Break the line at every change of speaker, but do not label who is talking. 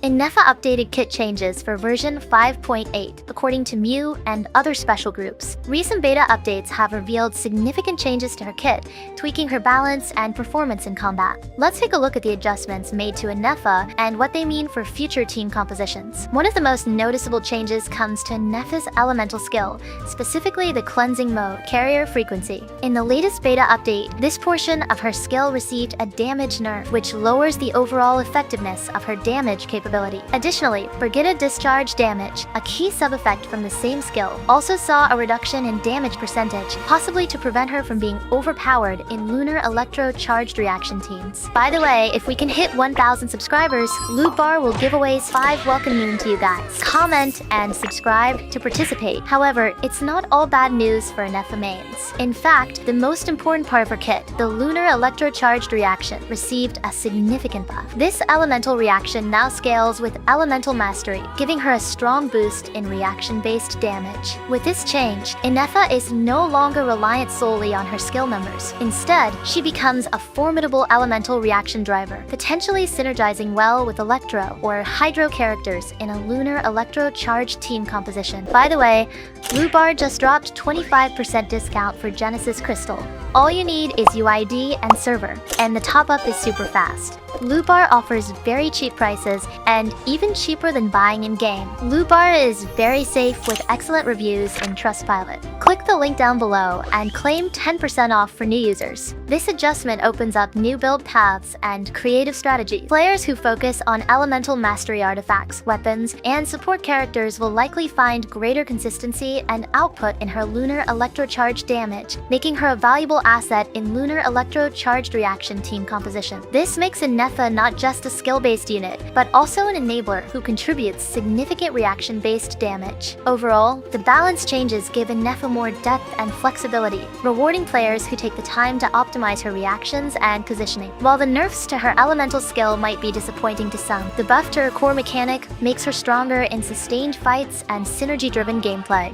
Ineffa updated kit changes for version 5.8, according to Mew and other special groups. Recent beta updates have revealed significant changes to her kit, tweaking her balance and performance in combat. Let's take a look at the adjustments made to Ineffa and what they mean for future team compositions. One of the most noticeable changes comes to Ineffa's elemental skill, specifically the cleansing mode, carrier frequency. In the latest beta update, this portion of her skill received a damage nerf, which lowers the overall effectiveness of her damage capability. Additionally, 𝗕𝘂𝗀𝗀𝗀 discharge damage, a key sub-effect from the same skill, also saw a reduction in damage percentage, possibly to prevent her from being overpowered in lunar electro charged reaction teams. By the way, if we can hit 1,000 subscribers, Loot Bar will give away 5 welcome moon to you guys. Comment and subscribe to participate. However, it's not all bad news for Ineffa mains. In fact, the most important part of her kit, the lunar electro charged reaction, received a significant buff. This elemental reaction now scales with elemental mastery, giving her a strong boost in reaction-based damage. With this change, Ineffa is no longer reliant solely on her skill numbers. Instead, she becomes a formidable elemental reaction driver, potentially synergizing well with electro or hydro characters in a lunar electro charged team composition. By the way, Loot Bar just dropped 25% discount for Genesis Crystal. All you need is UID and server, and the top-up is super fast. Loot Bar offers very cheap prices and even cheaper than buying in-game. Loot Bar is very safe with excellent reviews in Trustpilot. Click the link down below and claim 10% off for new users. This adjustment opens up new build paths and creative strategies. Players who focus on elemental mastery artifacts, weapons, and support characters will likely find greater consistency and output in her lunar electro-charged damage, making her a valuable asset in lunar electro-charged reaction team composition. This makes Ineffa not just a skill-based unit, but also an enabler who contributes significant reaction-based damage. Overall, the balance changes give Ineffa more depth and flexibility, rewarding players who take the time to optimize her reactions and positioning. While the nerfs to her elemental skill might be disappointing to some, the buff to her core mechanic makes her stronger in sustained fights and synergy-driven gameplay.